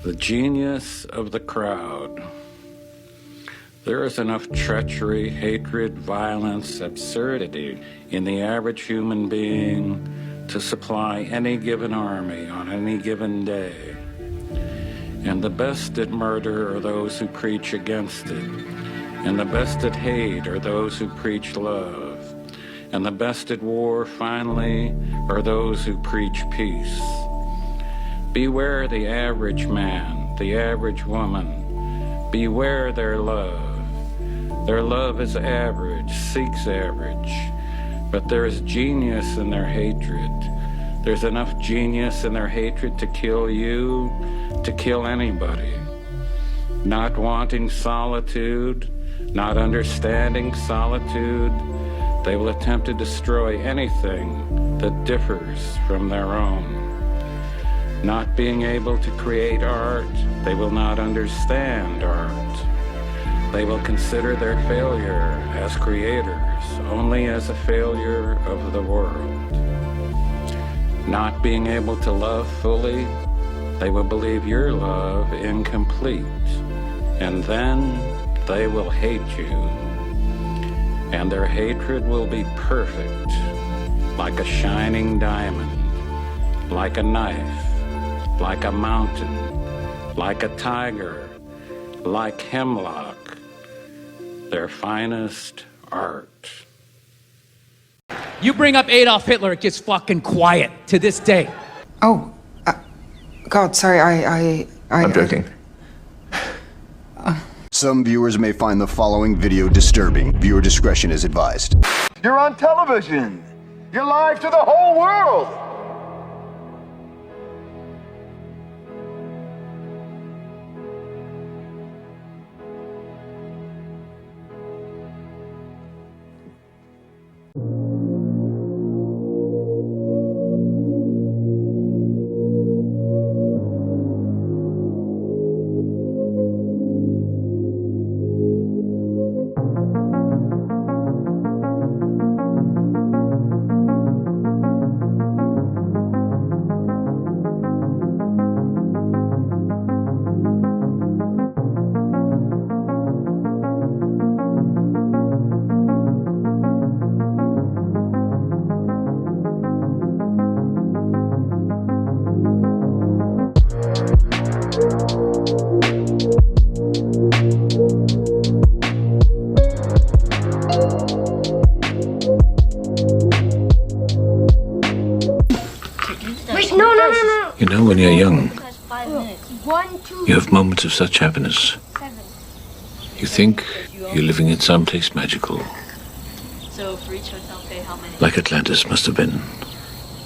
The genius of the crowd. There is enough treachery, hatred, violence, absurdity in the average human being to supply any given army on any given day. And the best at murder are those who preach against it. And the best at hate are those who preach love. And the best at war, finally, are those who preach peace. Beware the average man, the average woman. Beware their love. Their love is average, seeks average. But there is genius in their hatred. There's enough genius in their hatred to kill you, to kill anybody. Not wanting solitude, not understanding solitude, they will attempt to destroy anything that differs from their own. Not being able to create art, they will not understand art. They will consider their failure as creators only as a failure of the world. Not being able to love fully, they will believe your love incomplete, and then they will hate you. And their hatred will be perfect, like a shining diamond, like a knife, like a mountain, like a tiger, like hemlock, their finest art. You bring up Adolf Hitler, it gets fucking quiet to this day. Oh, God, sorry, I'm joking. Some viewers may find the following video disturbing. Viewer discretion is advised. You're on television. You're live to the whole world. You know, when you're young, you have moments of such happiness. You think you're living in some place magical. Like Atlantis must have been.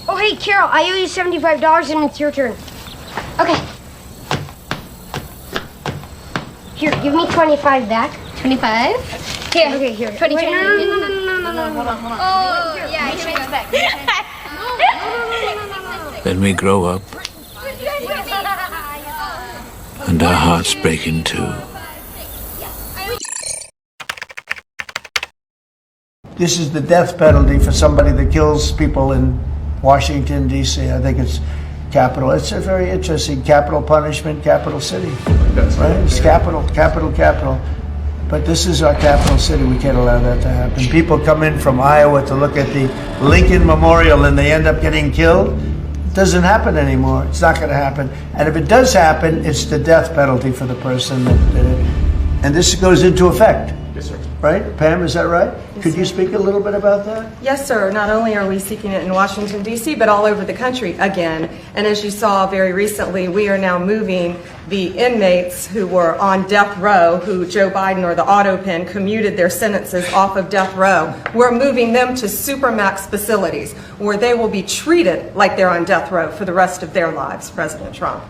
Oh, hey, Carol, I owe you $75 and it's your turn. Okay. Here, give me 25 back. 25? Here. Okay, here. 22. Wait, no. Hold on. Oh, yeah, give me it back. Then we grow up, and our hearts break in two. This is the death penalty for somebody that kills people in Washington, D.C. I think it's capital. It's a very interesting capital punishment, capital city. Right? It's capital. But this is our capital city. We can't allow that to happen. People come in from Iowa to look at the Lincoln Memorial and they end up getting killed. It doesn't happen anymore. It's not going to happen. And if it does happen, it's the death penalty for the person that did it. And this goes into effect. Yes, sir. Right? Pam, is that right? Yes, Could you speak a little bit about that? Yes, sir. Not only are we seeking it in Washington, D.C., but all over the country again. And as you saw very recently, we are now moving the inmates who were on death row, who Joe Biden or the auto pen commuted their sentences off of death row. We're moving them to supermax facilities where they will be treated like they're on death row for the rest of their lives, President Trump.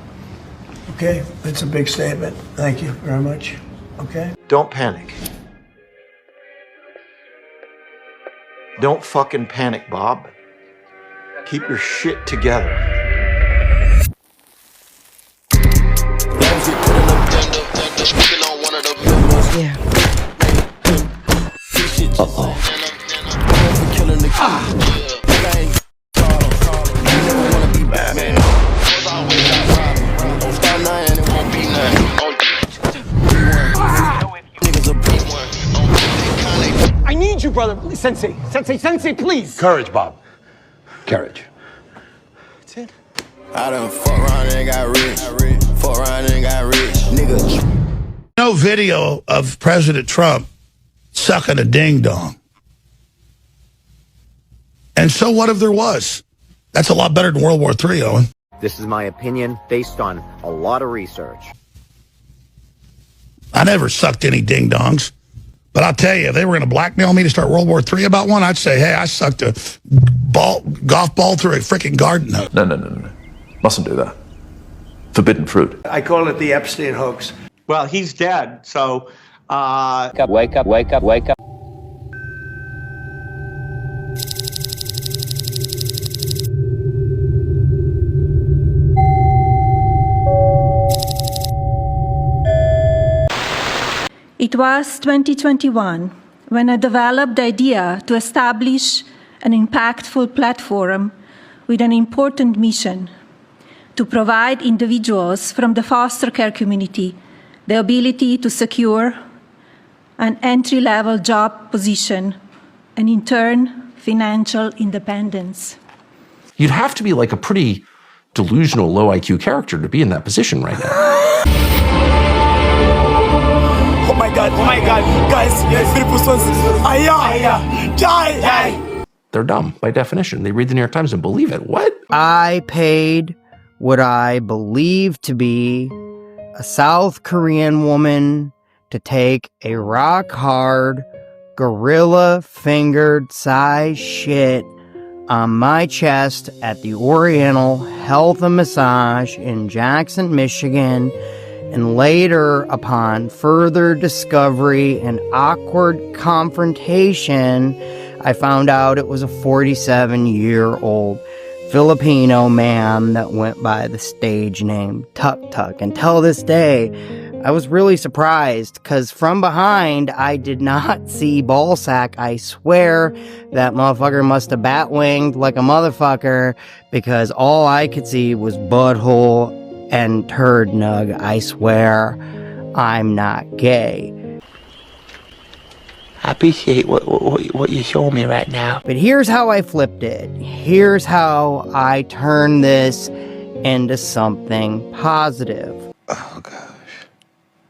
Okay, that's a big statement. Thank you very much. Okay. Don't panic. Don't fucking panic, Bob. Keep your shit together. Yeah. Uh-oh. brother. Please, Sensei, please. Courage, Bob. Courage. That's it. I done fuck around and got rich. Fuck around and got rich. Nigga. No video of President Trump sucking a ding-dong. And so what if there was? That's a lot better than World War III, Owen. This is my opinion based on a lot of research. I never sucked any ding-dongs. But I'll tell you, if they were going to blackmail me to start World War III about one, I'd say, hey, I sucked a golf ball through a freaking garden hose. No. Mustn't do that. Forbidden fruit. I call it the Epstein hoax. Well, he's dead, so... Wake up. It was 2021 when I developed the idea to establish an impactful platform with an important mission to provide individuals from the foster care community the ability to secure an entry-level job position and, in turn, financial independence. You'd have to be like a pretty delusional, low IQ character to be in that position right now. Oh my God, guys, They're dumb, by definition. They read the New York Times and believe it. What? I paid what I believe to be a South Korean woman to take a rock-hard, gorilla-fingered size shit on my chest at the Oriental Health and Massage in Jackson, Michigan, and later, upon further discovery and awkward confrontation, I found out it was a 47-year-old Filipino man that went by the stage name Tuk Tuk. Until this day, I was really surprised, because from behind, I did not see ballsack. I swear that motherfucker must have bat-winged like a motherfucker, because all I could see was butthole and turd nug. I swear I'm not gay. I appreciate what you're showing me right now. But here's how I flipped it. Here's how I turned this into something positive. Oh, gosh.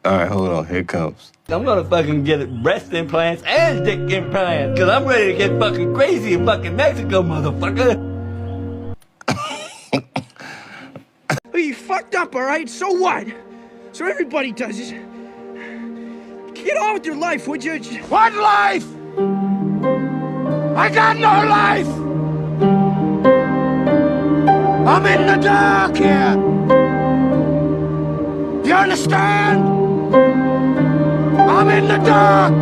All right, hold on. Here it comes. I'm gonna fucking get breast implants and dick implants, because I'm ready to get fucking crazy in fucking Mexico, motherfucker. You fucked up, all right? So what? So everybody does it. Get on with your life, would you? What life? I got no life! I'm in the dark here! You understand? I'm in the dark!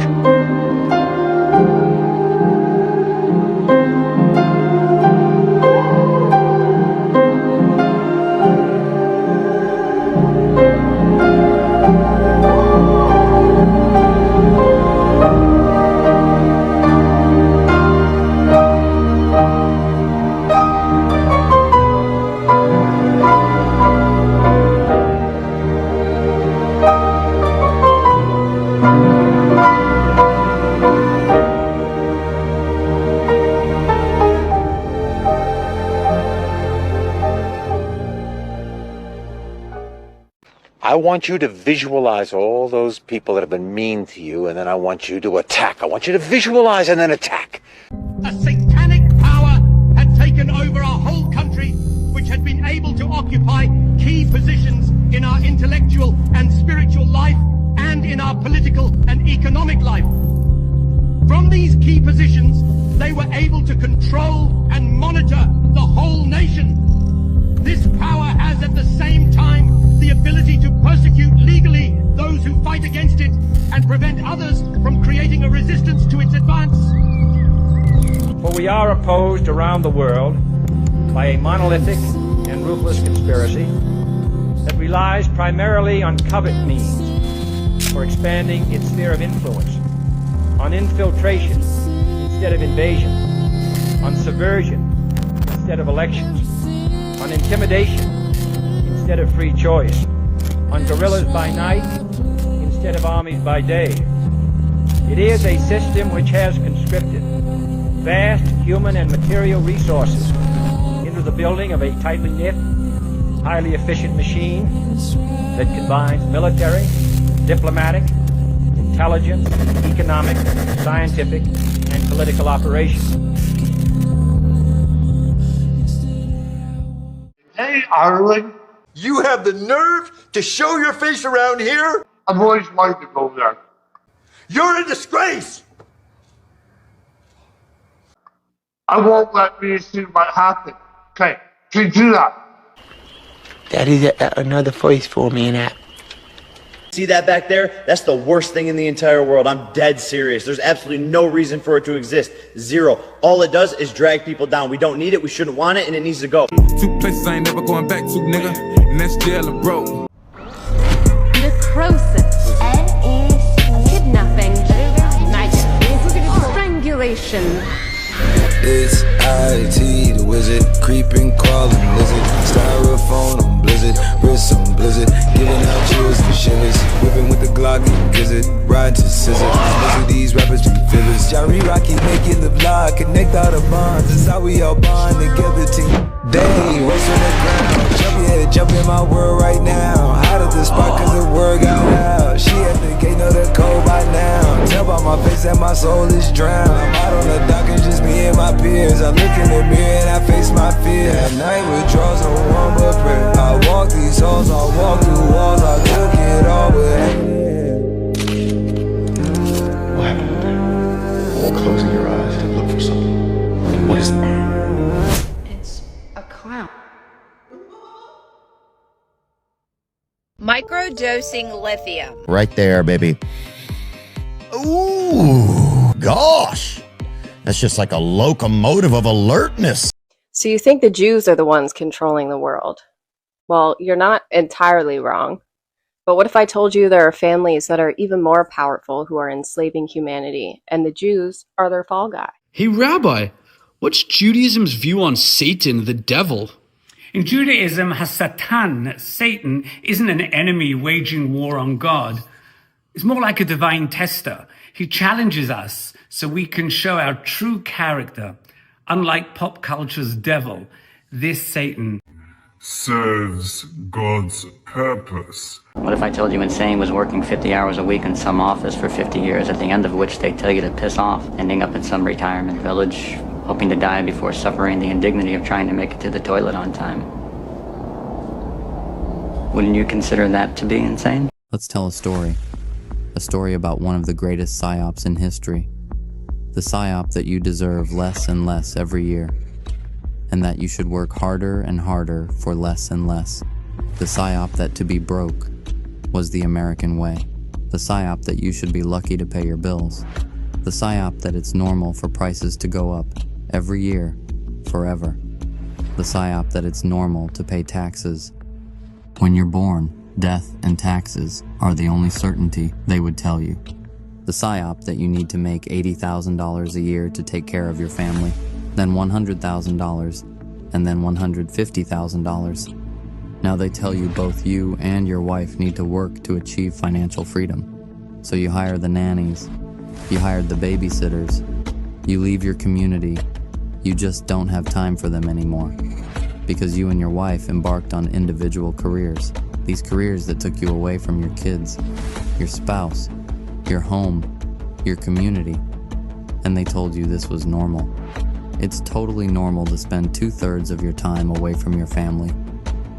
I want you to visualize all those people that have been mean to you, and then I want you to attack. I want you to visualize and then attack. A satanic power had taken over our whole country, which had been able to occupy key positions in our intellectual and spiritual life and in our political and economic life. From these key positions, they were able to control and monitor the whole nation. This power has at the same time the ability to persecute legally those who fight against it and prevent others from creating a resistance to its advance. For we are opposed around the world by a monolithic and ruthless conspiracy that relies primarily on covert means for expanding its sphere of influence, on infiltration instead of invasion, on subversion instead of elections, on intimidation instead of free choice, on guerrillas by night instead of armies by day, It is a system which has conscripted vast human and material resources into the building of a tightly knit, highly efficient machine that combines military, diplomatic, intelligence, economic, scientific, and political operations. Hey, Ireland. You have the nerve to show your face around here? I've always wanted to go there. You're a disgrace! I won't let me see what happened. Okay, can you do that? Daddy's another voice for me in that. See that back there? That's the worst thing in the entire world. I'm dead serious. There's absolutely no reason for it to exist. Zero. All it does is drag people down. We don't need it, we shouldn't want it, and it needs to go. 2 places I ain't never going back to, nigga, and that's jail and broke. Necrosis. Kidnapping. Strangulation. It's IT, the wizard, creeping, crawling lizard, styrofoam on blizzard, wrist on blizzard, giving out chills and shivers, whipping with the Glock and gizzard, ride to scissor. Most of these rappers be fibbers. Jari Rocky making the vlog, connect all the bonds. That's how we all bond together. Team Dang, race on the ground. Jump in, jump in my world right now. Out of the spot cause the word got loud. She at the gate, know the code by now. Tell by my face that my soul is drowned. I'm out on the dock and just me and my peers. I look in the mirror and I face my fear. At night withdrawals on one but prayer. I walk these halls, I walk through walls. I took it all with What happened? All closing your eyes to look for something. What is that? It's a clown. Microdosing lithium. Right there, baby. Ooh, gosh. That's just like a locomotive of alertness. So you think the Jews are the ones controlling the world? Well, you're not entirely wrong. But what if I told you there are families that are even more powerful who are enslaving humanity, and the Jews are their fall guy? Hey, Rabbi, what's Judaism's view on Satan, the devil? In Judaism, Hasatan, Satan, isn't an enemy waging war on God. It's more like a divine tester. He challenges us so we can show our true character. Unlike pop culture's devil, this Satan serves God's purpose. What if I told you insane was working 50 hours a week in some office for 50 years, at the end of which they tell you to piss off, ending up in some retirement village, hoping to die before suffering the indignity of trying to make it to the toilet on time? Wouldn't you consider that to be insane? Let's tell a story. A story about one of the greatest psyops in history. The psyop that you deserve less and less every year, and that you should work harder and harder for less and less. The psyop that to be broke was the American way. The psyop that you should be lucky to pay your bills. The psyop that it's normal for prices to go up every year, forever. The psyop that it's normal to pay taxes. When you're born, death and taxes are the only certainty they would tell you. The psyop that you need to make $80,000 a year to take care of your family, then $100,000, and then $150,000. Now they tell you both you and your wife need to work to achieve financial freedom. So you hire the nannies, you hired the babysitters, you leave your community, you just don't have time for them anymore. Because you and your wife embarked on individual careers. These careers that took you away from your kids, your spouse, your home, your community. And they told you this was normal. It's totally normal to spend 2/3 of your time away from your family.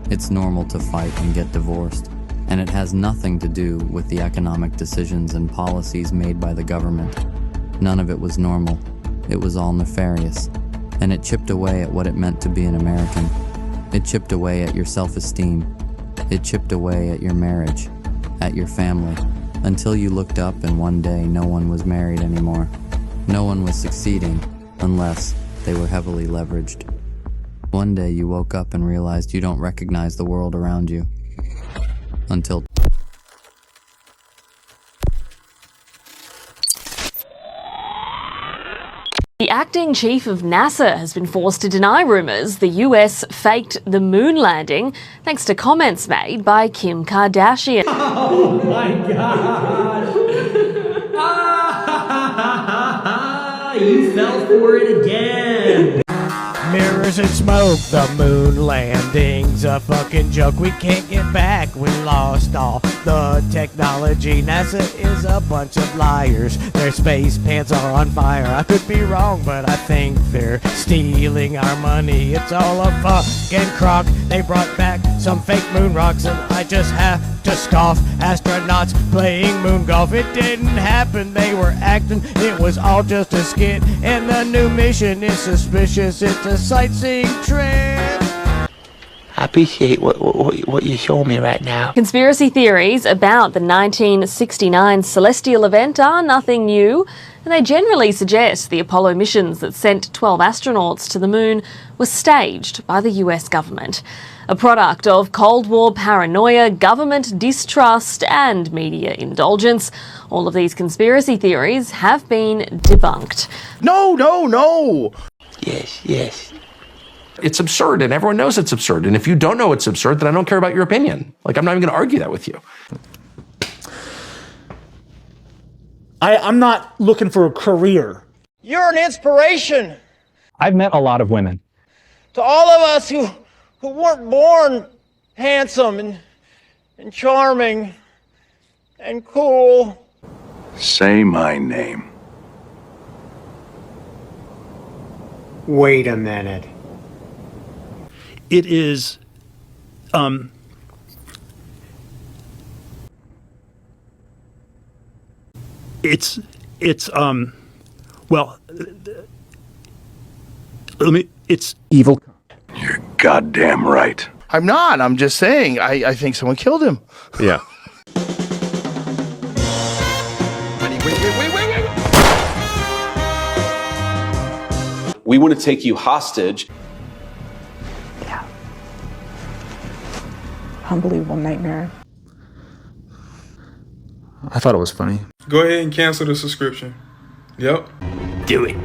It's normal to fight and get divorced. And it has nothing to do with the economic decisions and policies made by the government. None of it was normal. It was all nefarious. And it chipped away at what it meant to be an American. It chipped away at your self-esteem. It chipped away at your marriage, at your family, until you looked up and one day no one was married anymore. No one was succeeding unless they were heavily leveraged. One day you woke up and realized you don't recognize the world around you. Until the acting chief of NASA has been forced to deny rumours the US faked the moon landing thanks to comments made by Kim Kardashian. Oh my God! you fell for it again. Mirrors and smoke, the moon landing's a fucking joke. We can't get back, we lost all the technology. NASA is a bunch of liars, their space pants are on fire. I could be wrong, but I think they're stealing our money. It's all a fucking crock. They brought back some fake moon rocks and I just have to scoff. Astronauts playing moon golf, it didn't happen, they were acting. It was all just a skit, and the new mission is suspicious. It's a sightseeing trip. I appreciate what you're showing me right now. Conspiracy theories about the 1969 celestial event are nothing new, and they generally suggest the Apollo missions that sent 12 astronauts to the moon were staged by the US government. A product of Cold War paranoia, government distrust, and media indulgence. All of these conspiracy theories have been debunked. No! Yes. It's absurd, and everyone knows it's absurd. And if you don't know it's absurd, then I don't care about your opinion. Like, I'm not even going to argue that with you. I'm not looking for a career. You're an inspiration I've met a lot of women. to all of us who weren't born handsome and charming and cool. Say my name. Wait a minute. It is, well, it's evil. You're goddamn right. I'm not. I'm just saying. I think someone killed him. Yeah. Wait. We want to take you hostage. Unbelievable nightmare. I thought it was funny. Go ahead and cancel the subscription. Yep. Do it.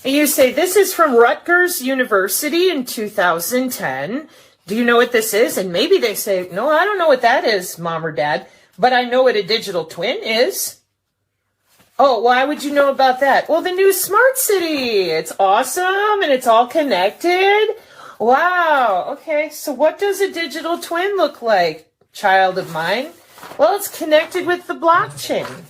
And you say, this is from Rutgers University in 2010. Do you know what this is? And maybe they say, no, I don't know what that is, Mom or Dad, but I know what a digital twin is. Oh, why would you know about that? Well, the new smart city. It's awesome and it's all connected. Wow. Okay. So what does a digital twin look like, child of mine? Well, it's connected with the blockchain.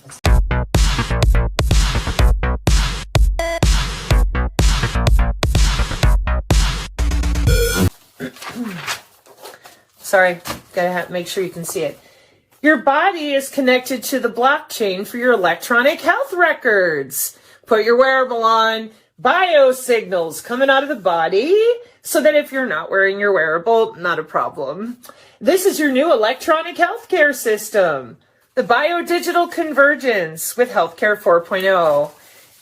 Sorry, gotta make sure you can see it. Your body is connected to the blockchain for your electronic health records. Put your wearable on, biosignals coming out of the body, so that if you're not wearing your wearable, not a problem. This is your new electronic healthcare system, the biodigital convergence with Healthcare 4.0.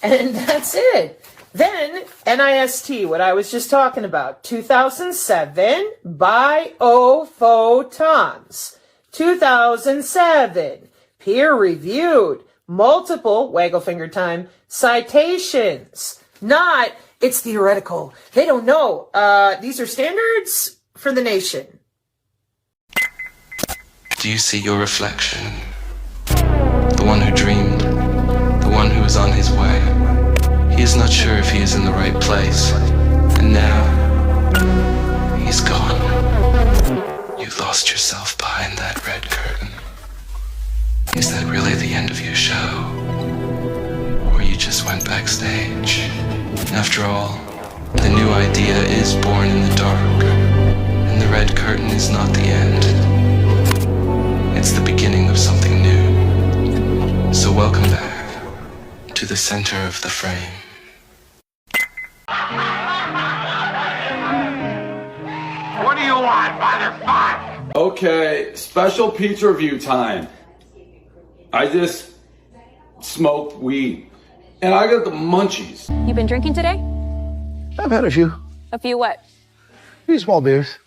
And that's it. Then, NIST, what I was just talking about, 2007, biophotons. 2007, peer-reviewed, multiple, waggle finger time, citations. Not, it's theoretical. They don't know. These are standards for the nation. Do you see your reflection? The one who dreamed, the one who is on his way. He is not sure if he is in the right place, and now, he's gone. You lost yourself behind that red curtain. Is that really the end of your show? Or you just went backstage? After all, the new idea is born in the dark, and the red curtain is not the end. It's the beginning of something new. So welcome back to the center of the frame. What do you want, motherfucker? Okay, special pizza review time. I just smoked weed, and I got the munchies. You been drinking today? I've had a few. A few what? Few small beers.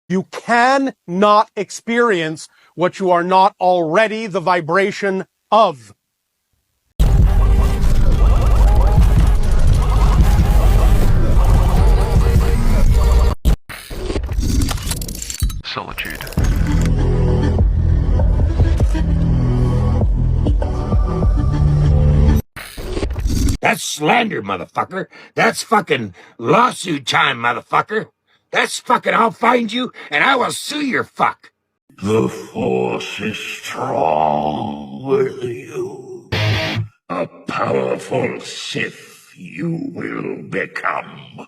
You cannot experience what you are not already the vibration of. solitude. That's slander, motherfucker. That's fucking lawsuit time, motherfucker. That's fucking I'll find you and I will sue your fuck. The Force is strong with you. A powerful Sith you will become.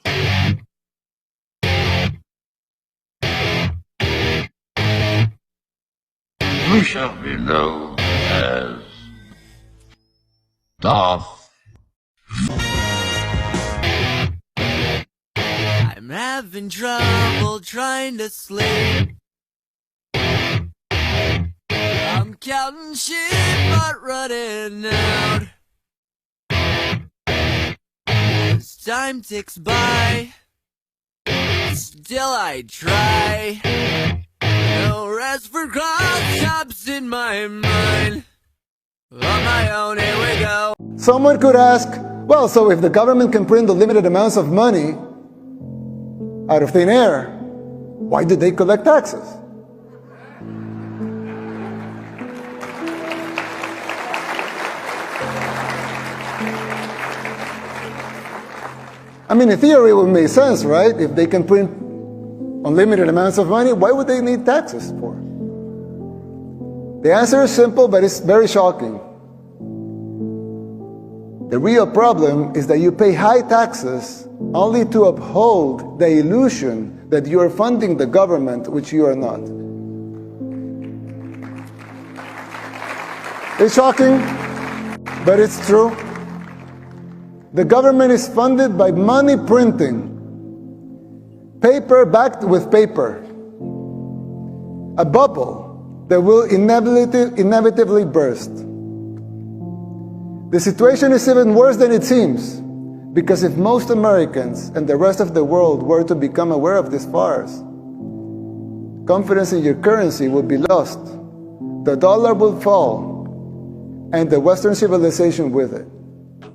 You shall be known as Darth. I'm having trouble trying to sleep. I'm counting sheep but running out. As time ticks by, still I try. No rest for cross-chops in my mind. On my own, here we go. Someone could ask, well, so if the government can print unlimited amounts of money out of thin air, why did they collect taxes? I mean, in theory, it would make sense, right? If they can print unlimited amounts of money, why would they need taxes for? The answer is simple, but it's very shocking. The real problem is that you pay high taxes only to uphold the illusion that you are funding the government, which you are not. It's shocking, but it's true. The government is funded by money printing, paper backed with paper, a bubble that will inevitably burst. The situation is even worse than it seems, because if most Americans and the rest of the world were to become aware of this farce, confidence in your currency would be lost, the dollar would fall, and the Western civilization with it.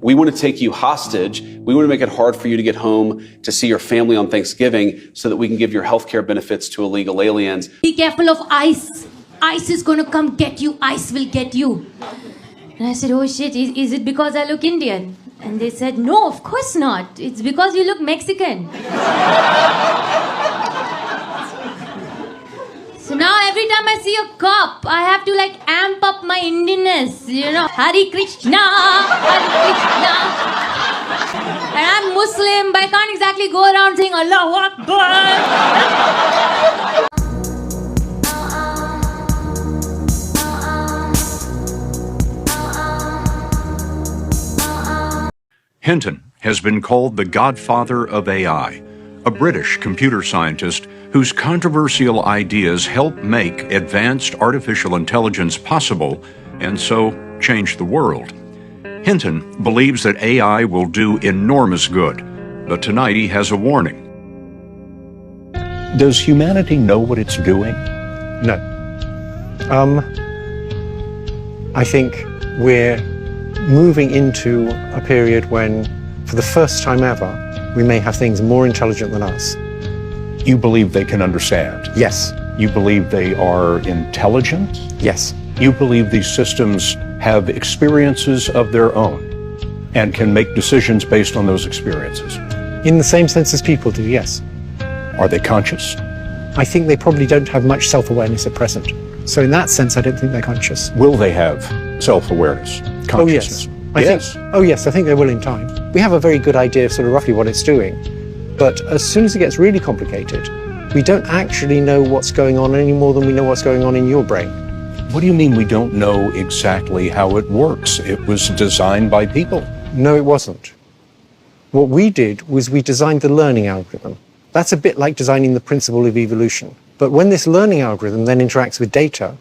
We want to take you hostage. We want to make it hard for you to get home to see your family on Thanksgiving so that we can give your health care benefits to illegal aliens. Be careful of ICE. ICE is going to come get you. ICE will get you. And I said, oh shit, is it because I look Indian? And they said, no, of course not. It's because you look Mexican. So now every time I see a cop, I have to like amp up my Indianness, you know. Hare Krishna, Hare Krishna. And I'm Muslim, but I can't exactly go around saying Allahu Akbar. Hinton has been called the godfather of AI, a British computer scientist whose controversial ideas help make advanced artificial intelligence possible and so change the world. Hinton believes that AI will do enormous good, but tonight he has a warning. Does humanity know what it's doing? No. I think we're moving into a period when, for the first time ever, we may have things more intelligent than us. You believe they can understand? Yes. You believe they are intelligent? Yes. You believe these systems have experiences of their own and can make decisions based on those experiences? In the same sense as people do, yes. Are they conscious? I think they probably don't have much self-awareness at present. So in that sense, I don't think they're conscious. Will they have self-awareness, consciousness? Oh, yes. I think they will in time. We have a very good idea of sort of roughly what it's doing. But as soon as it gets really complicated, we don't actually know what's going on any more than we know what's going on in your brain. What do you mean we don't know exactly how it works? It was designed by people. No, it wasn't. What we did was we designed the learning algorithm. That's a bit like designing the principle of evolution. But when this learning algorithm then interacts with data,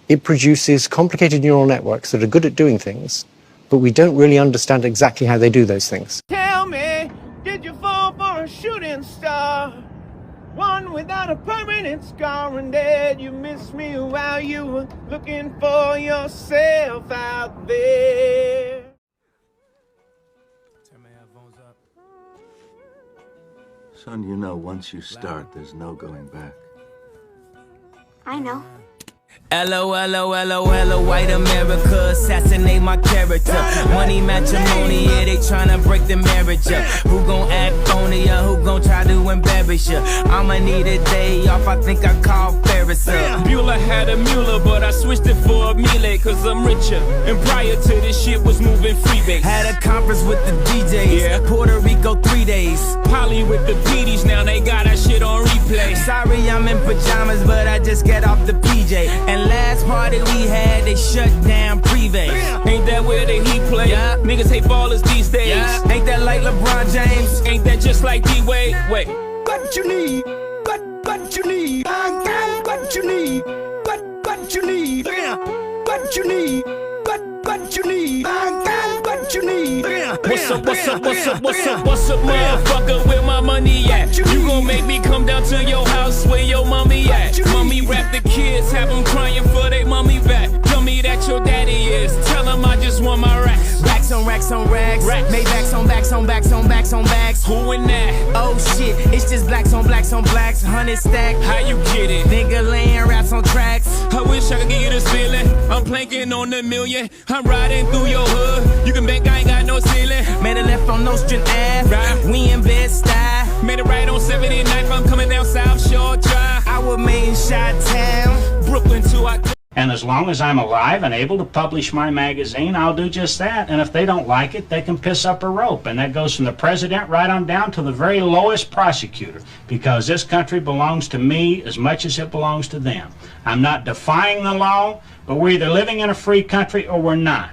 it produces complicated neural networks that are good at doing things, but we don't really understand exactly how they do those things. Tell me, did you fall for a shooting star? One without a permanent scar, and did you miss me while you were looking for yourself out there? Son, you know, once you start, there's no going back. I know. LOL, white America, assassinate my character. Money matrimony, yeah, they tryna break the marriage up. Who gon' act phony, who gon' try to embarrass you? I'ma need a day off, I think I call Ferris up. Bueller had a Mueller, but I switched it for a Miele, cause I'm richer. And prior to this shit was moving freebase. Had a conference with the DJs, yeah. Puerto Rico 3 days. Polly with the PDs, now they got that shit on replay. Sorry, I'm in pajamas, but I just got off the PJ. And last party we had, they shut down Privé. Ain't that where the Heat play? Yeah. Niggas hate ballers these days. Yeah. Ain't that like LeBron James? Ain't that just like D-Wade? Wait. What you need? What you need? I got what you need. What you need? What you need? What you need? I got what you need. What's up, motherfucker? Where my money at? You gon' make me come down to your house where your mommy at? Mommy rap the kids, have them crying for they mommy back. Tell me that your daddy is. Tell him I just want my racks. Racks on racks on racks. Maybachs on backs on backs on backs on backs. Who in that? Oh shit, it's just blacks on blacks on blacks. 100 stack. How you get it? Nigga laying raps on tracks. I wish I could give you this feeling. I'm planking on the million. I'm riding through your hood. You can bet I ain't got no ceiling. Made a left on Nostrand Ave. Right. We in Bed-Stuy. Made a right on 79th. I'm coming down South Shore Drive. I was made in Chi-Town. Brooklyn too. And as long as I'm alive and able to publish my magazine, I'll do just that. And if they don't like it, they can piss up a rope. And that goes from the president right on down to the very lowest prosecutor. Because this country belongs to me as much as it belongs to them. I'm not defying the law, but we're either living in a free country or we're not.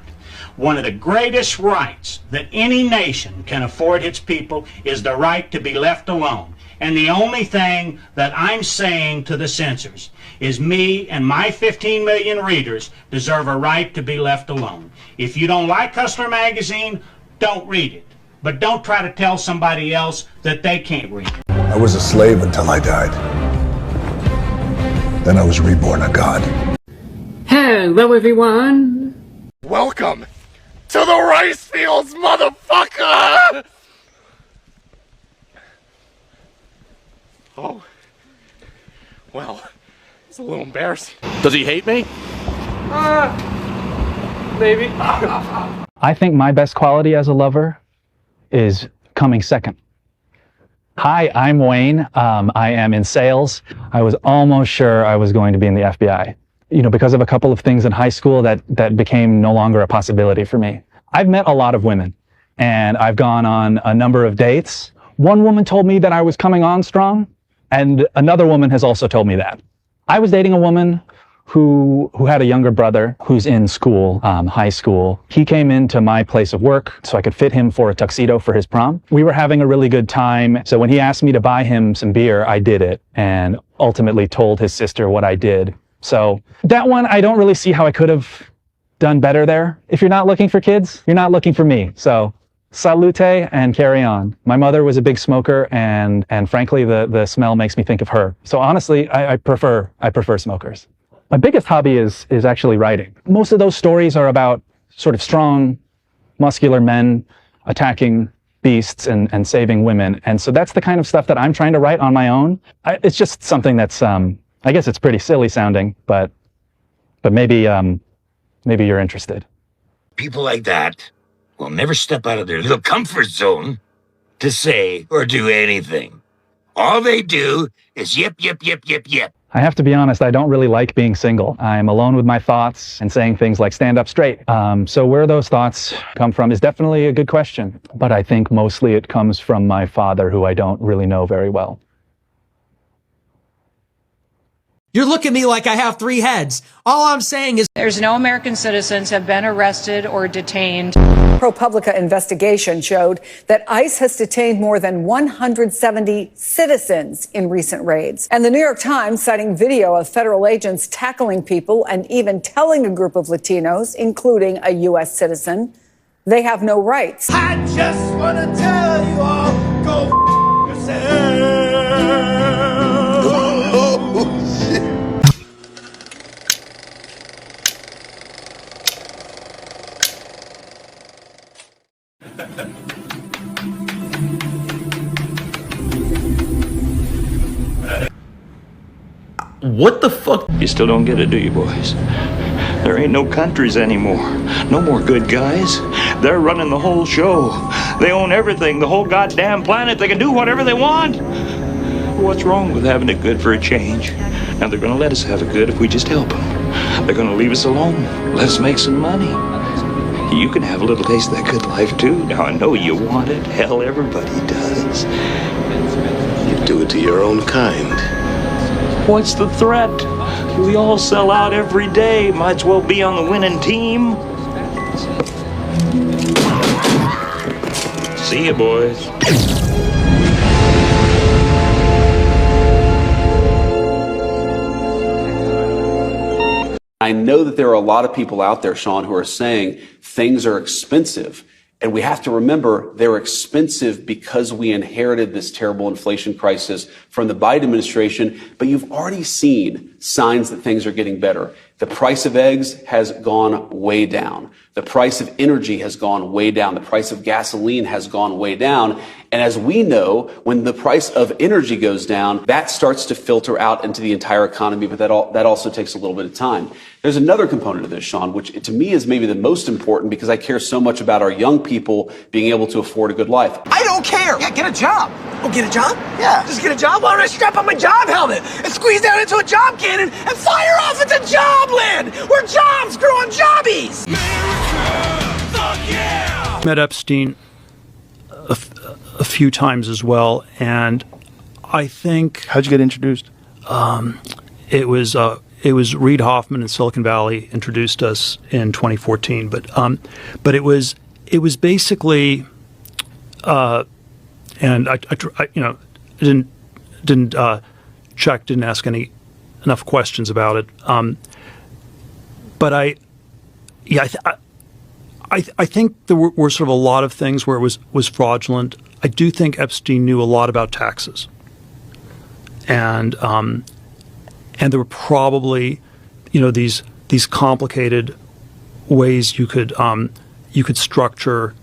One of the greatest rights that any nation can afford its people is the right to be left alone. And the only thing that I'm saying to the censors is me and my 15 million readers deserve a right to be left alone. If you don't like Hustler magazine, don't read it. But don't try to tell somebody else that they can't read it. I was a slave until I died. Then I was reborn a god. Hello, everyone. Welcome to the rice fields, motherfucker! Oh. Well, it's a little embarrassing. Does he hate me? Maybe. I think my best quality as a lover is coming second. Hi, I'm Wayne. I am in sales. I was almost sure I was going to be in the FBI. You know, because of a couple of things in high school that became no longer a possibility for me. I've met a lot of women, and I've gone on a number of dates. One woman told me that I was coming on strong, and another woman has also told me that. I was dating a woman who had a younger brother who's in school, high school. He came into my place of work so I could fit him for a tuxedo for his prom. We were having a really good time. So when he asked me to buy him some beer, I did it, and ultimately told his sister what I did. So that one, I don't really see how I could have done better there. If you're not looking for kids, you're not looking for me. So salute and carry on. My mother was a big smoker, and frankly, the smell makes me think of her. So honestly, I prefer smokers. My biggest hobby is actually writing. Most of those stories are about sort of strong, muscular men attacking beasts and saving women. And so that's the kind of stuff that I'm trying to write on my own. It's just something that's, I guess it's pretty silly sounding, but maybe you're interested. People like that will never step out of their little comfort zone to say or do anything. All they do is yip, yip, yip, yip, yip. I have to be honest, I don't really like being single. I'm alone with my thoughts and saying things like stand up straight. So where those thoughts come from is definitely a good question. But I think mostly it comes from my father, who I don't really know very well. You're looking at me like I have 3 heads. All I'm saying is there's no American citizens have been arrested or detained. ProPublica investigation showed that ICE has detained more than 170 citizens in recent raids. And the New York Times, citing video of federal agents tackling people and even telling a group of Latinos, including a U.S. citizen, they have no rights. I just want to tell you all, go yourself. What the fuck? You still don't get it, do you, boys? There ain't no countries anymore. No more good guys. They're running the whole show. They own everything, the whole goddamn planet. They can do whatever they want. What's wrong with having it good for a change? Now they're gonna let us have it good if we just help them. They're gonna leave us alone. Let us make some money. You can have a little taste of that good life too. Now I know you want it. Hell, everybody does. You do it to your own kind. What's the threat? We all sell out every day. Might as well be on the winning team. See ya, boys. I know that there are a lot of people out there, Sean, who are saying things are expensive. And we have to remember they're expensive because we inherited this terrible inflation crisis from the Biden administration. But you've already seen signs that things are getting better. The price of eggs has gone way down. The price of energy has gone way down. The price of gasoline has gone way down. And as we know, when the price of energy goes down, that starts to filter out into the entire economy, but that also takes a little bit of time. There's another component of this, Sean, which to me is maybe the most important because I care so much about our young people being able to afford a good life. I don't care. Yeah, get a job. Oh, get a job? Yeah. Just get a job? Why don't I strap on my job helmet and squeeze down into a job cannon and fire off into job land where jobs grow on jobbies? Met Epstein a few times as well, and I think... How'd you get introduced? It was Reid Hoffman in Silicon Valley introduced us in 2014, but it was basically, and I didn't ask enough questions about it, but I think there were sort of a lot of things where it was fraudulent. I do think Epstein knew a lot about taxes, and there were probably, these complicated ways you could structure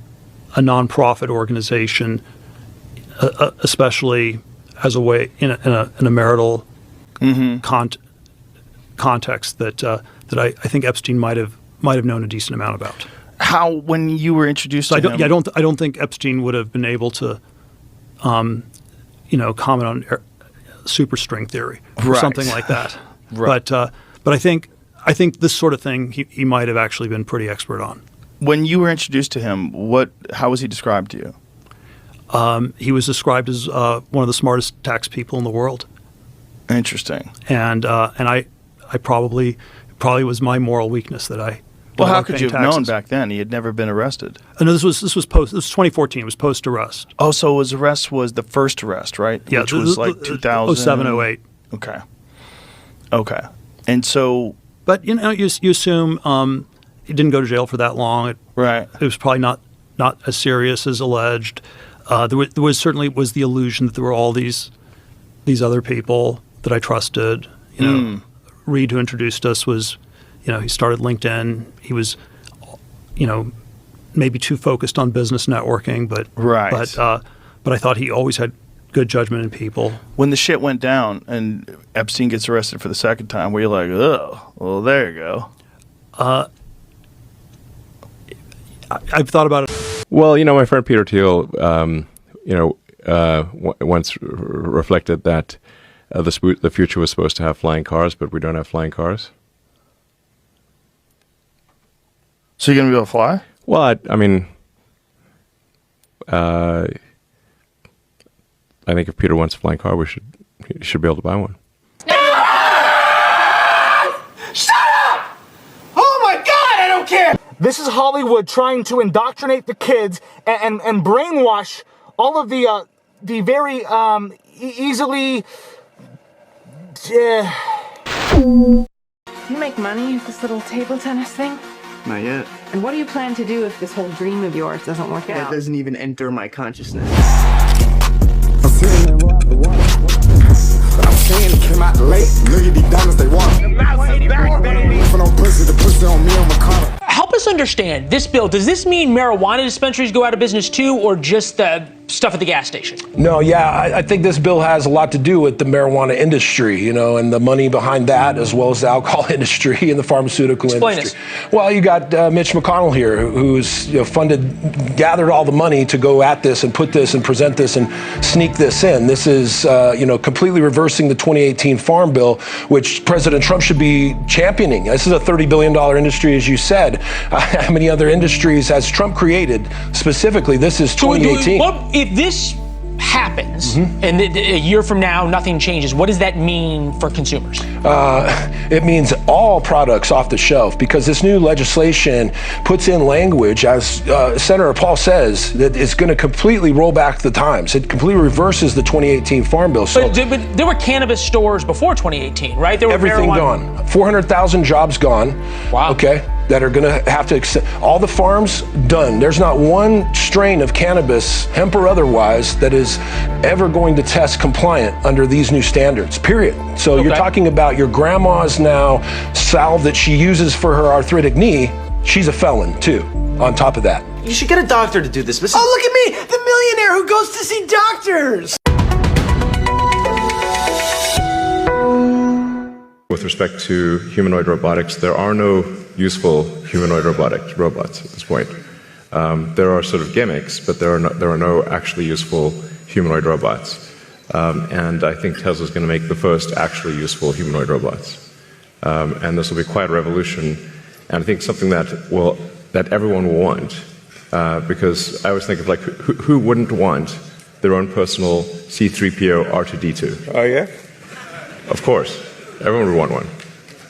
a nonprofit organization, especially as a way in a marital context that I think Epstein might have known a decent amount about. How, when you were introduced to him? I don't think Epstein would have been able to, comment on superstring theory or something like that. Right. But I think this sort of thing he might have actually been pretty expert on. When you were introduced to him, how was he described to you? He was described as one of the smartest tax people in the world. Interesting. And I probably was my moral weakness that I. Well, how could you have known back then? He had never been arrested. No, this was 2014. It was post arrest. Oh, so his arrest was the first arrest, right? Yeah, which was like 2007, 08. Okay, and so. But you assume he didn't go to jail for that long. It was probably not as serious as alleged. There was certainly the illusion that there were all these other people that I trusted. Reid, who introduced us, was. He started LinkedIn. He was, maybe too focused on business networking, but I thought he always had good judgment in people. When the shit went down and Epstein gets arrested for the second time, were you like, oh, well, there you go? I've thought about it. Well, my friend Peter Thiel, once reflected that the future was supposed to have flying cars, but we don't have flying cars. So you're going to be able to fly? Well, I think if Peter wants a flying car, he should be able to buy one. Shut up! Oh my God, I don't care! This is Hollywood trying to indoctrinate the kids and brainwash all of the very easily. Do you make money at this little table tennis thing? Not yet. And what do you plan to do if this whole dream of yours doesn't work out? It doesn't even enter my consciousness. I'm saying it came out late. Look at these diamonds they want. Help us understand this bill. Does this mean marijuana dispensaries go out of business too, or just the stuff at the gas station. No, yeah, I think this bill has a lot to do with the marijuana industry, you know, and the money behind that, as well as the alcohol industry and the pharmaceutical industry. Well, you got Mitch McConnell here, who's gathered all the money to go at this and put this and present this and sneak this in. This is, completely reversing the 2018 Farm Bill, which President Trump should be championing. This is a $30 billion industry, as you said. How many other industries has Trump created? Specifically, this is 2018. If this happens and a year from now nothing changes, what does that mean for consumers? It means all products off the shelf, because this new legislation puts in language, as Senator Paul says, that it's going to completely roll back the times. It completely reverses the 2018 Farm Bill. So but there were cannabis stores before 2018, right? There were everything gone. 400,000 jobs gone. Wow. Okay. That are going to have to accept all the farms done. There's not one strain of cannabis, hemp or otherwise, that is ever going to test compliant under these new standards, period. So you're talking about your grandma's now salve that she uses for her arthritic knee. She's a felon too, on top of that. You should get a doctor to do this. Oh, look at me, the millionaire who goes to see doctors. With respect to humanoid robotics, there are no useful humanoid robots at this point. There are sort of gimmicks, but there are no actually useful humanoid robots. And I think Tesla's going to make the first actually useful humanoid robots. And this will be quite a revolution, and I think something that everyone will want. Because I always think of who wouldn't want their own personal C-3PO R2-D2? Oh yeah? Of course. Everyone would want one,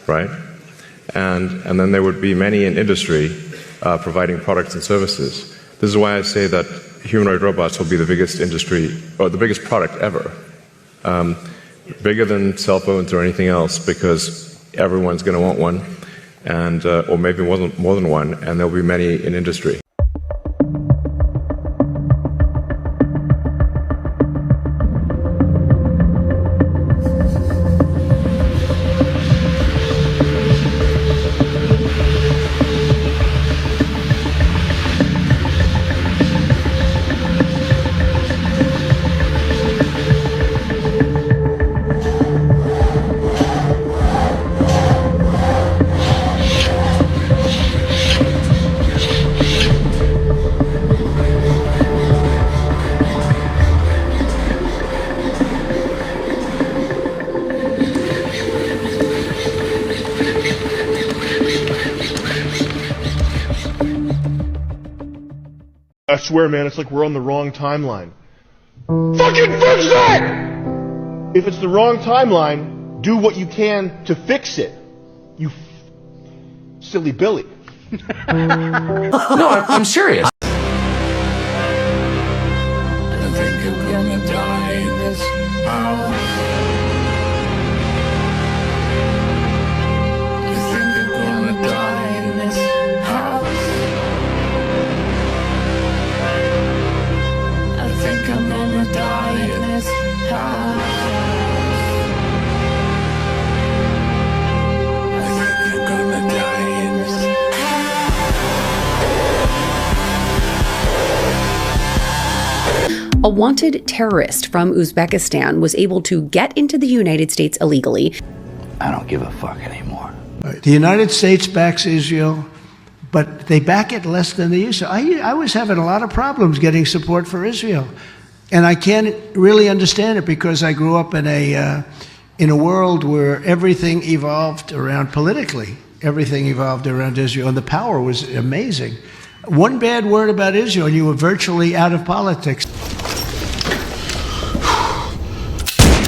right? And then there would be many in industry providing products and services. This is why I say that humanoid robots will be the biggest industry, or the biggest product ever. Bigger than cell phones or anything else, because everyone's going to want one, and or maybe more than one, and there'll be many in industry. I swear, man, it's like we're on the wrong timeline. Fucking fix it! If it's the wrong timeline, do what you can to fix it. You silly Billy. No, I'm serious. I think I'm gonna die in this house. I think I'm gonna die in this house. I think I'm gonna die in this house. I think I'm gonna die in this A wanted terrorist from Uzbekistan was able to get into the United States illegally. I don't give a fuck anymore. The United States backs Israel, but they back it less than they used to. I was having a lot of problems getting support for Israel, and I can't really understand it because I grew up in a world where everything evolved around politically. Everything evolved around Israel, and the power was amazing. One bad word about Israel, and you were virtually out of politics.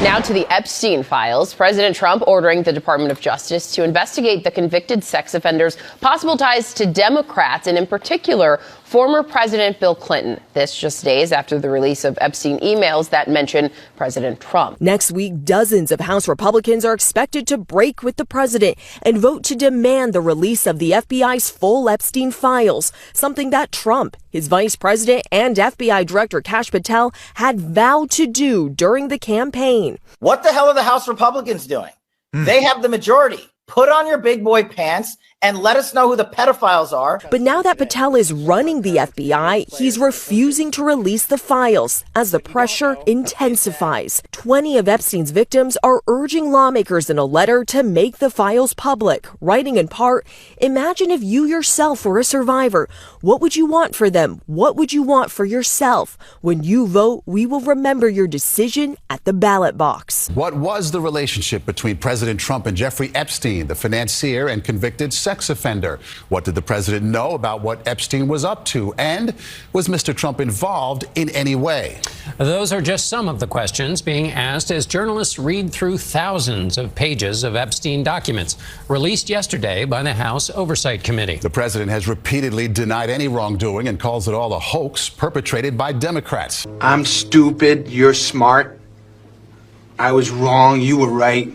Now to the Epstein files. President Trump ordering the Department of Justice to investigate the convicted sex offenders' possible ties to Democrats, and in particular, former President Bill Clinton. This just days after the release of Epstein emails that mention President Trump. Next week, dozens of House Republicans are expected to break with the president and vote to demand the release of the FBI's full Epstein files, something that Trump, his vice president, and FBI Director Kash Patel had vowed to do during the campaign. What the hell are the House Republicans doing? They have the majority. Put on your big boy pants and let us know who the pedophiles are. But now that Patel is running the FBI, he's refusing to release the files as the pressure intensifies. 20 of Epstein's victims are urging lawmakers in a letter to make the files public, writing in part, imagine if you yourself were a survivor. What would you want for them? What would you want for yourself? When you vote, we will remember your decision at the ballot box. What was the relationship between President Trump and Jeffrey Epstein, the financier and convicted sex offender? What did the president know about what Epstein was up to? And was Mr. Trump involved in any way? Those are just some of the questions being asked as journalists read through thousands of pages of Epstein documents released yesterday by the House Oversight Committee. The president has repeatedly denied any wrongdoing and calls it all a hoax perpetrated by Democrats. I'm stupid, you're smart. I was wrong, you were right.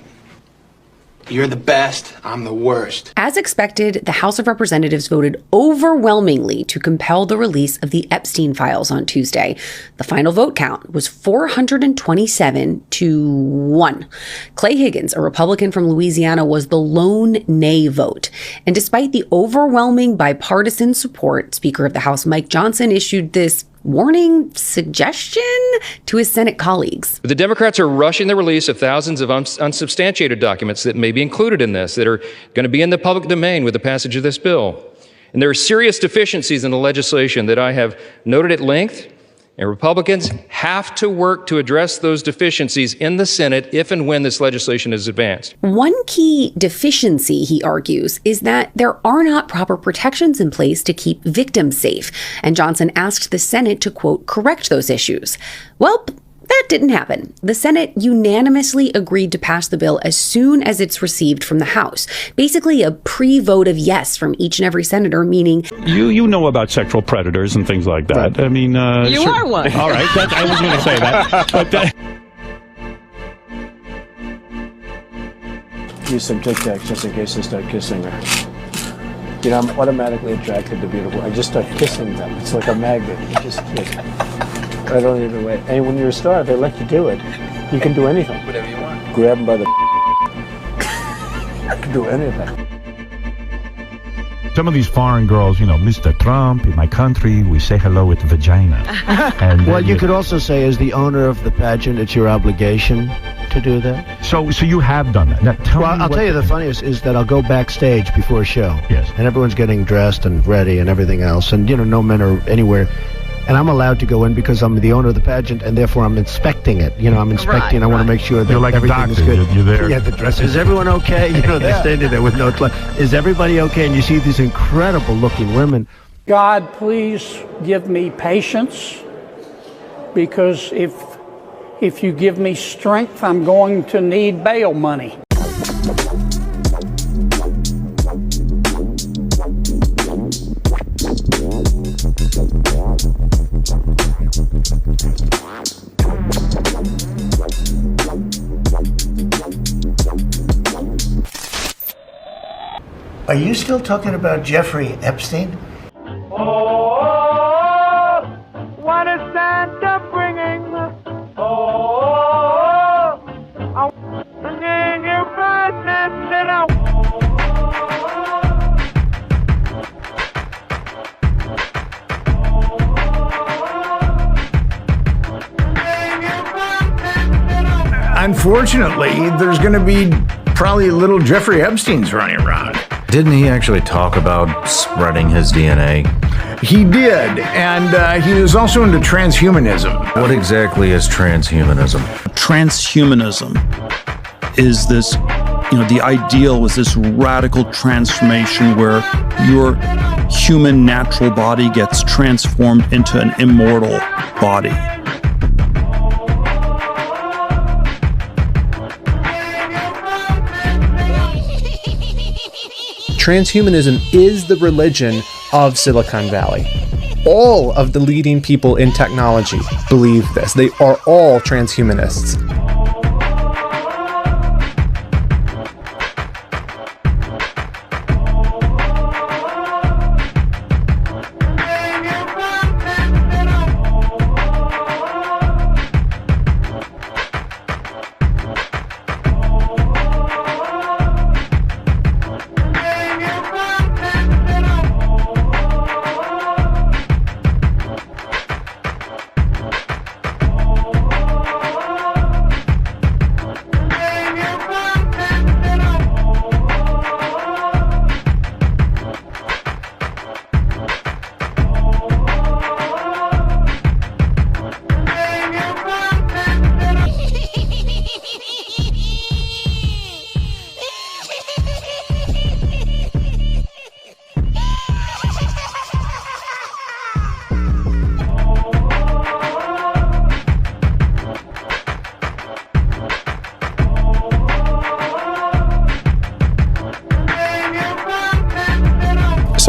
You're the best, I'm the worst. As expected, the House of Representatives voted overwhelmingly to compel the release of the Epstein files on Tuesday. The final vote count was 427 to 1. Clay Higgins, a Republican from Louisiana, was the lone nay vote. And despite the overwhelming bipartisan support, Speaker of the House Mike Johnson issued this warning suggestion to his Senate colleagues. The Democrats are rushing the release of thousands of unsubstantiated documents that may be included in this, that are going to be in the public domain with the passage of this bill. And there are serious deficiencies in the legislation that I have noted at length, and Republicans have to work to address those deficiencies in the Senate if and when this legislation is advanced. One key deficiency, he argues, is that there are not proper protections in place to keep victims safe, and Johnson asked the Senate to, quote, correct those issues. Well, that didn't happen. The Senate unanimously agreed to pass the bill as soon as it's received from the House. Basically a pre-vote of yes from each and every senator, meaning... You know about sexual predators and things like that. Right. I mean... You are one. All right, I was going to say that. But use some Tic Tacs just in case they start kissing her. You know, I'm automatically attracted to beautiful. I just start kissing them. It's like a magnet. You just kiss. I don't even wait. And when you're a star, they let you do it. You can do anything. Whatever you want. Grab them by the... I can do anything. Some of these foreign girls, you know, Mr. Trump, in my country, we say hello with vagina. And well, you could also say, as the owner of the pageant, it's your obligation to do that. So you have done that. Now, I'll tell you the funniest is that I'll go backstage before a show. Yes. And everyone's getting dressed and ready and everything else. And, you know, no men are anywhere. And I'm allowed to go in because I'm the owner of the pageant, and therefore I'm inspecting it. You know, I'm inspecting. Right, I want to make sure that you're like everything is good. You're there. Yeah, the dress. Is everyone okay? You know, they're standing there with no clothes. Is everybody okay? And you see these incredible-looking women. God, please give me patience, because if you give me strength, I'm going to need bail money. Are you still talking about Jeffrey Epstein? Oh, what is Santa bringing? Oh, I'm bringing you presents and Unfortunately, there's going to be probably little Jeffrey Epsteins running around. Didn't he actually talk about spreading his DNA? He did, and he was also into transhumanism. What exactly is transhumanism? Transhumanism is this, you know, the ideal was this radical transformation where your human natural body gets transformed into an immortal body. Transhumanism is the religion of Silicon Valley. All of the leading people in technology believe this. They are all transhumanists.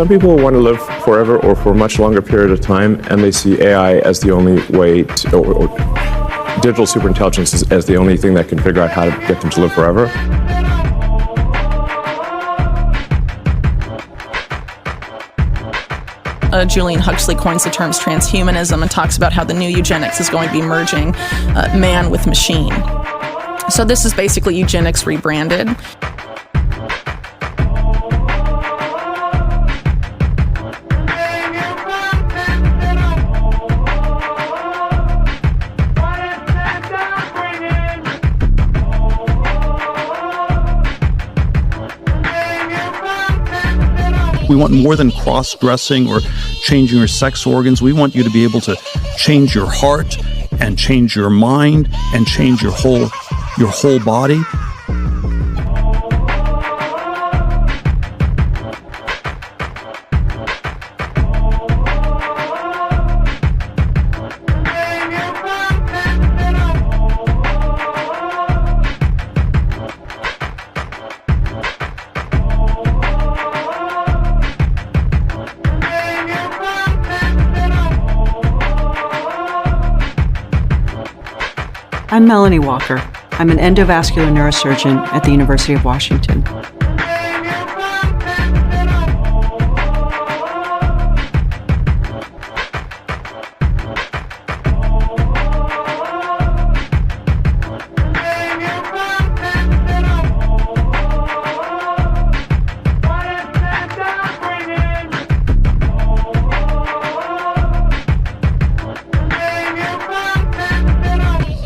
Some people want to live forever or for a much longer period of time, and they see AI as the only way to, or digital superintelligence as the only thing that can figure out how to get them to live forever. Julian Huxley coins the terms transhumanism and talks about how the new eugenics is going to be merging man with machine. So this is basically eugenics rebranded. We want more than cross-dressing or changing your sex organs. We want you to be able to change your heart and change your mind and change your whole body. I'm Melanie Walker. I'm an endovascular neurosurgeon at the University of Washington.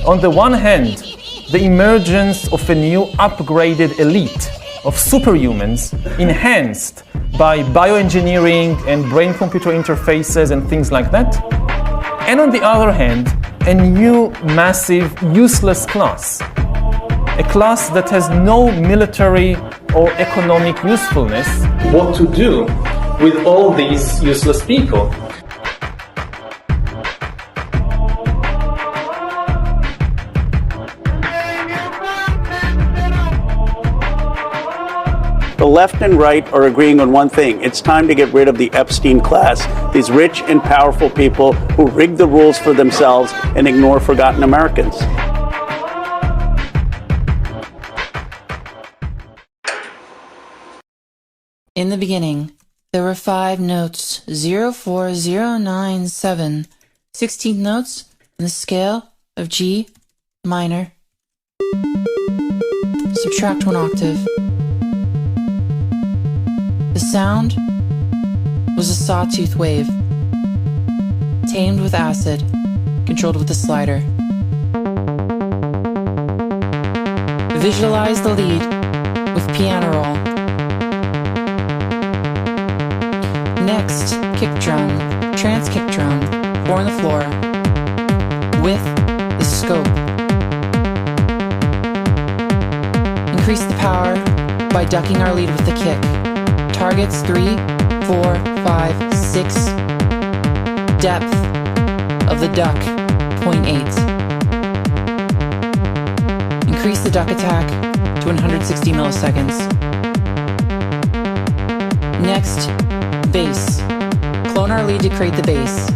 On the one hand, the emergence of a new upgraded elite of superhumans enhanced by bioengineering and brain-computer interfaces and things like that. And on the other hand, a new massive useless class. A class that has no military or economic usefulness. What to do with all these useless people? The left and right are agreeing on one thing. It's time to get rid of the Epstein class, these rich and powerful people who rig the rules for themselves and ignore forgotten Americans. In the beginning, there were 5 notes, 0, 4, 0, 9, 7, 16 notes in the scale of G minor. Subtract 1 octave. The sound was a sawtooth wave, tamed with acid, controlled with a slider. Visualize the lead with piano roll. Next, kick drum, trance kick drum, 4 on the floor, with the scope. Increase the power by ducking our lead with the kick. Targets 3, 4, 5, 6. Depth of the duck, 0.8. Increase the duck attack to 160 milliseconds. Next, bass. Clone our lead to create the bass.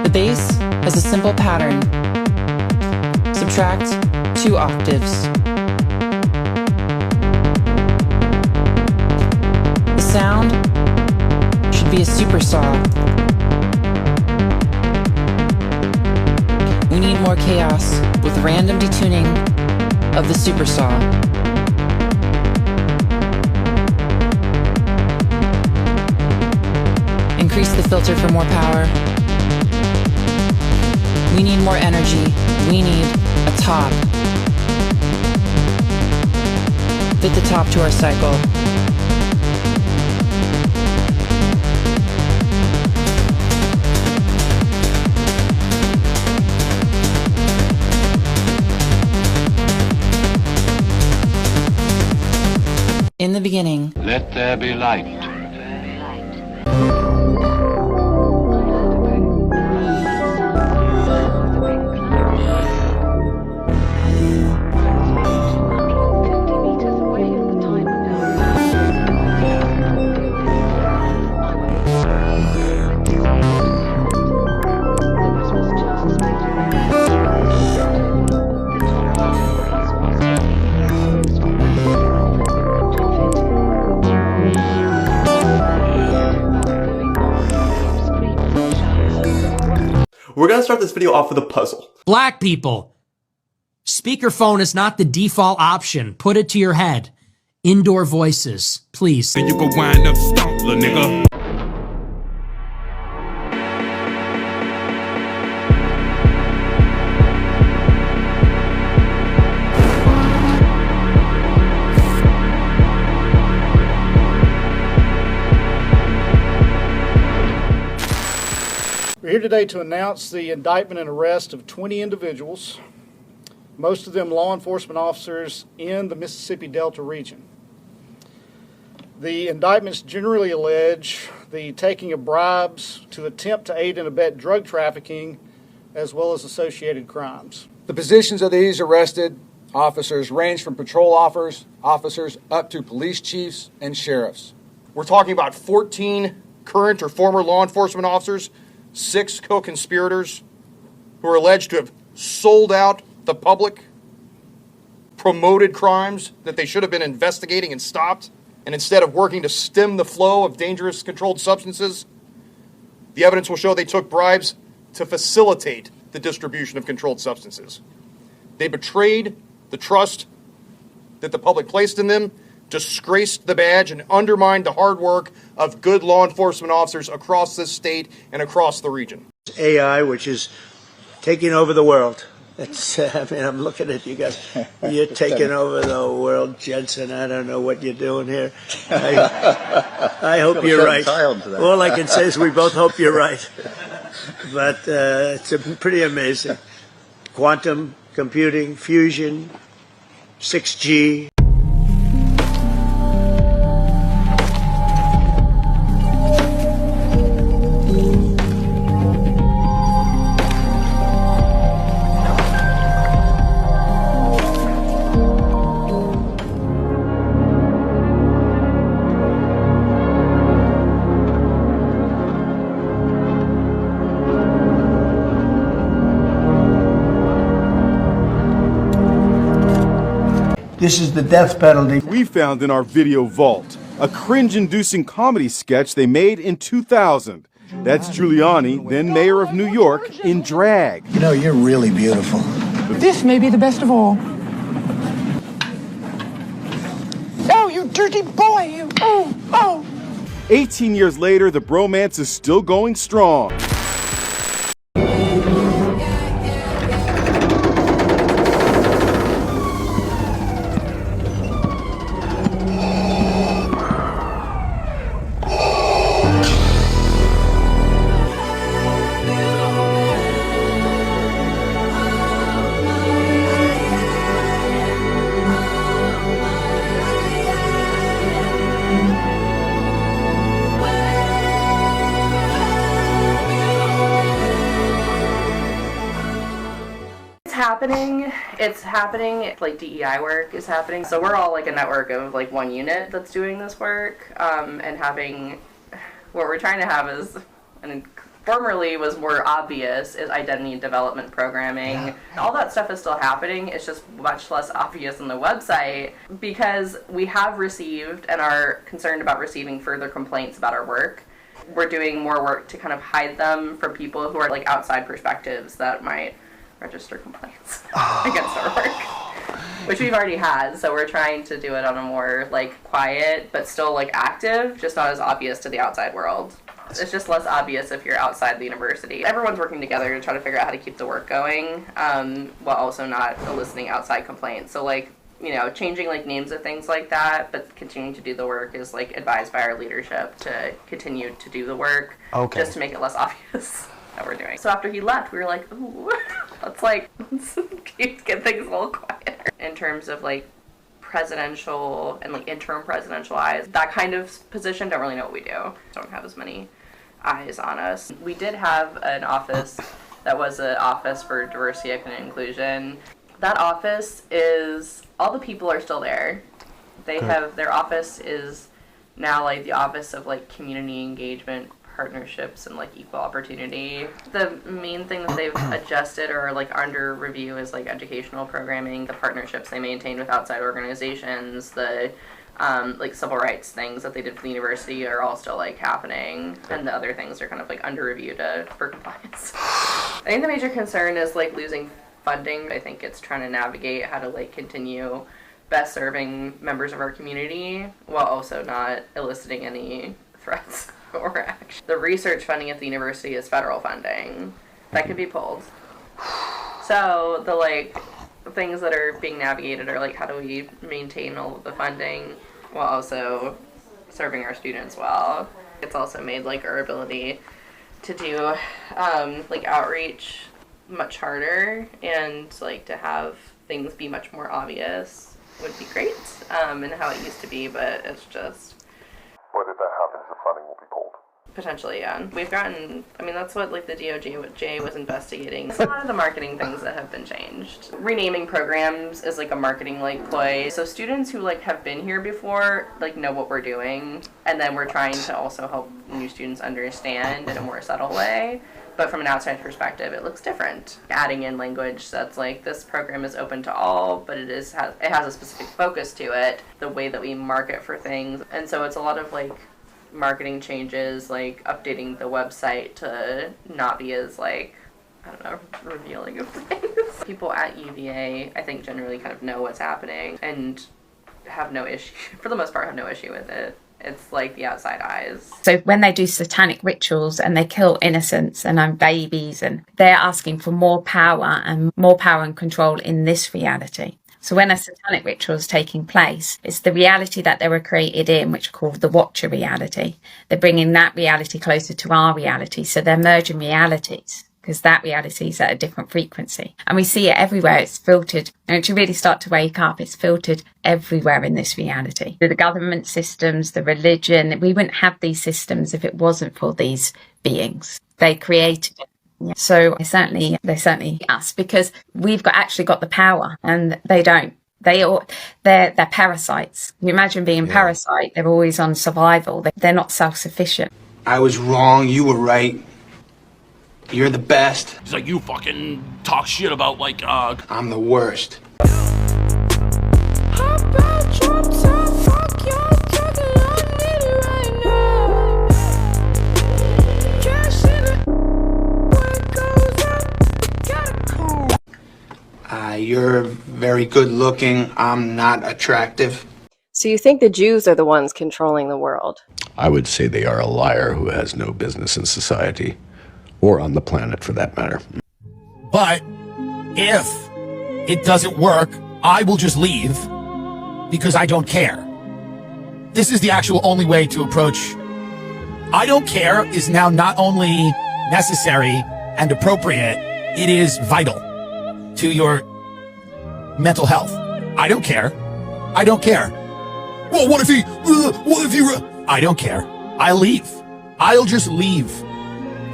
The bass has a simple pattern. Subtract 2 octaves. Sound should be a supersaw. We need more chaos with random detuning of the supersaw. Increase the filter for more power. We need more energy. We need a top. Fit the top to our cycle. In the beginning, let there be light. We're gonna start this video off with a puzzle. Black people. Speakerphone is not the default option. Put it to your head. Indoor voices, please. You can wind up stunk, little nigga. We're here today to announce the indictment and arrest of 20 individuals, most of them law enforcement officers in the Mississippi Delta region. The indictments generally allege the taking of bribes to attempt to aid and abet drug trafficking, as well as associated crimes. The positions of these arrested officers range from patrol officers up to police chiefs and sheriffs. We're talking about 14 current or former law enforcement officers, 6 co-conspirators who are alleged to have sold out the public, promoted crimes that they should have been investigating and stopped, and instead of working to stem the flow of dangerous controlled substances, the evidence will show they took bribes to facilitate the distribution of controlled substances. They betrayed the trust that the public placed in them, disgraced the badge, and undermined the hard work of good law enforcement officers across this state and across the region. AI, which is taking over the world. It's, I'm looking at you guys. You're taking over the world, Jensen. I don't know what you're doing here. I hope you're right. All I can say is we both hope you're right. But it's pretty amazing. Quantum computing, fusion, 6G. This is the death penalty. We found in our video vault a cringe-inducing comedy sketch they made in 2000. That's Giuliani, then mayor of New York, in drag. You know, you're really beautiful. This may be the best of all. Oh, you dirty boy, you. Oh. 18 years later, the bromance is still going strong. It's happening, like DEI work is happening. So we're all like a network of like one unit that's doing this work, and having, what we're trying to have is, and formerly was more obvious, is identity development programming. Yeah. All that stuff is still happening. It's just much less obvious on the website because we have received and are concerned about receiving further complaints about our work. We're doing more work to kind of hide them from people who are like outside perspectives that might register complaints against our work, which we've already had. So we're trying to do it on a more like quiet but still like active, just not as obvious to the outside world. It's just less obvious if you're outside the university. Everyone's working together to try to figure out how to keep the work going, while also not eliciting outside complaints. So like, you know, changing like names of things like that, but continuing to do the work is like advised by our leadership to continue to do the work, just to make it less obvious that we're doing. So after he left, we were like, ooh, let's get things a little quieter. In terms of like presidential and like interim presidential eyes, that kind of position, don't really know what we do. Don't have as many eyes on us. We did have an office that was an office for diversity, equity, and inclusion. That office is, all the people are still there. They have, their office is now like the office of like community engagement, partnerships, and like equal opportunity. The main thing that they've adjusted or like under review is like educational programming, the partnerships they maintain with outside organizations, the like civil rights things that they did for the university are all still like happening, and the other things are kind of like under review for compliance. I think the major concern is like losing funding. I think it's trying to navigate how to like continue best serving members of our community while also not eliciting any threats or action. The research funding at the university is federal funding that could be pulled. So the like things that are being navigated are like, how do we maintain all of the funding while also serving our students well? It's also made like our ability to do like outreach much harder, and like to have things be much more obvious would be great, and how it used to be, but it's just... But if that happens, the funding will be pulled. Potentially, yeah. We've gotten, I mean, that's what like the DOJ was investigating. A lot of the marketing things that have been changed. Renaming programs is like a marketing like ploy. So students who like have been here before like know what we're doing, and then we're trying to also help new students understand in a more subtle way. But from an outside perspective, it looks different. Adding in language that's like, this program is open to all, but it has a specific focus to it, the way that we market for things. And so it's a lot of like marketing changes, like updating the website to not be as like, I don't know, revealing of things. People at UVA, I think, generally kind of know what's happening and have no issue, for the most part, have no issue with it. It's like the outside eyes. So when they do satanic rituals and they kill innocents and babies, and they're asking for more power and control in this reality. So when a satanic ritual is taking place, it's the reality that they were created in, which are called the Watcher reality. They're bringing that reality closer to our reality. So they're merging realities, because that reality is at a different frequency. And we see it everywhere. It's filtered. And to really start to wake up, it's filtered everywhere in this reality. The government systems, the religion, we wouldn't have these systems if it wasn't for these beings. They created it. So they certainly us, because we've actually got the power and they don't. They're parasites. You imagine being a parasite. They're always on survival. They're not self-sufficient. I was wrong. You were right. You're the best. It's like, you fucking talk shit about like I'm the worst. You're very good looking. I'm not attractive. So you think the Jews are the ones controlling the world? I would say they are a liar who has no business in society, or on the planet for that matter. But if it doesn't work, I will just leave because I don't care. This is the actual only way to approach. I don't care is now not only necessary and appropriate, it is vital to your mental health. I don't care. I don't care. Well, what if he, I don't care. I'll leave. I'll just leave.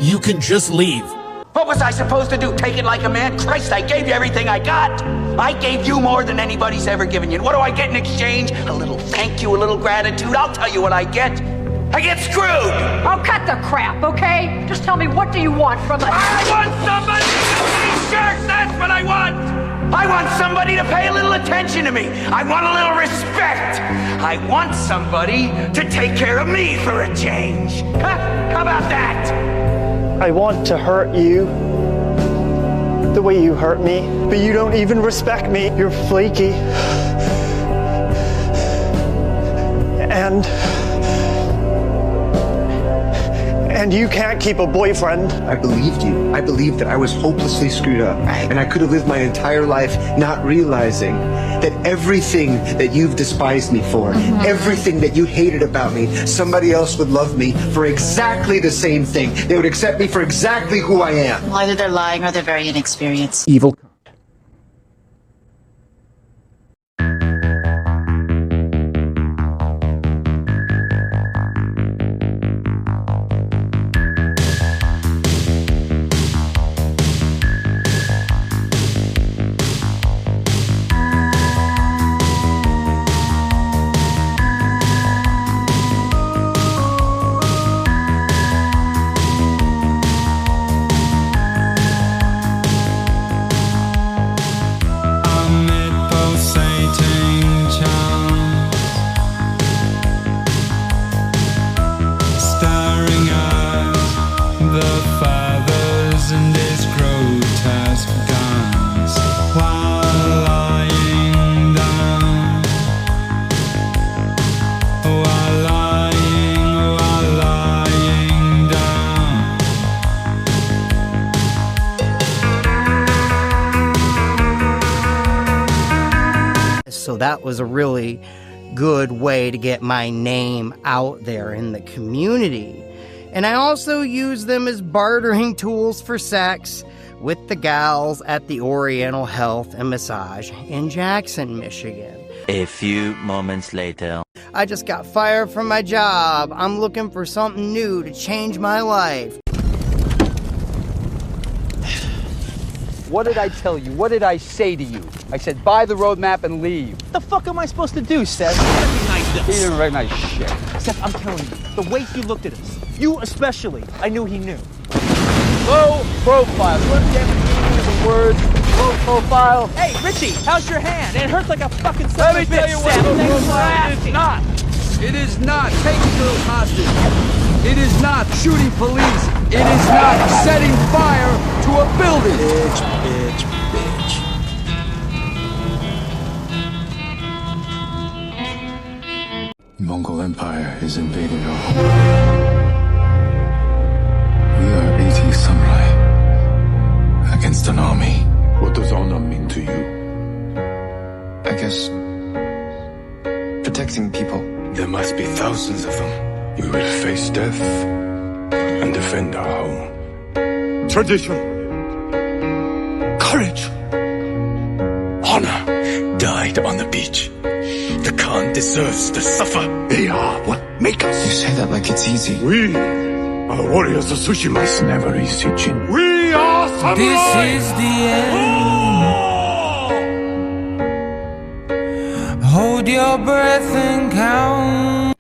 You can just leave. What was I supposed to do? Take it like a man? Christ, I gave you everything I got. I gave you more than anybody's ever given you. What do I get in exchange? A little thank you, a little gratitude. I'll tell you what I get. I get screwed. Oh, cut the crap, okay? Just tell me, what do you want from us? I want somebody to give me shirts. That's what I want. I want somebody to pay a little attention to me. I want a little respect. I want somebody to take care of me for a change. Huh? How about that? I want to hurt you the way you hurt me, but you don't even respect me. You're flaky. And you can't keep a boyfriend. I believed you. I believed that I was hopelessly screwed up. Right. And I could have lived my entire life not realizing that everything that you've despised me for, everything that you hated about me, somebody else would love me for exactly the same thing. They would accept me for exactly who I am. Well, either they're lying or they're very inexperienced. Evil. that was a really good way to get my name out there in the community. And I also use them as bartering tools for sex with the gals at the Oriental Health and Massage in Jackson, Michigan. A few moments later. I just got fired from my job. I'm looking for something new to change my life. What did I tell you? What did I say to you? I said, buy the roadmap and leave. What the fuck am I supposed to do, Seth? Recognize this. He didn't recognize shit. Seth, I'm telling you, the way he looked at us, you especially, I knew he knew. Low profile. You understand the meaning of the word low profile? Hey, Richie, how's your hand? It hurts like a fucking son Let of me a tell bitch, you what Seth. low Thanks for profile is asking. not. It is not taking girls hostage. It is not shooting police. It is not setting fire to a building. Bitch. Mongol Empire is invading our home. We are 80 samurai against an army. What does honor mean to you? I guess protecting people. There must be thousands of them. We will face death and defend our home. Tradition, courage, honor died on the beach. The Khan deserves to suffer. They are what make us. You say that like it's easy. We are warriors of Tsushima. It's never easy, Jin. We are samurai. This is the end. Hold your breath and count.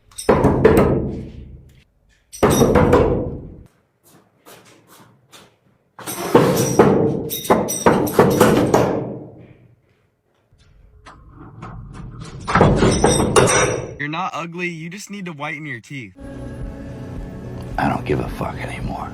You're not ugly, you just need to whiten your teeth. I don't give a fuck anymore.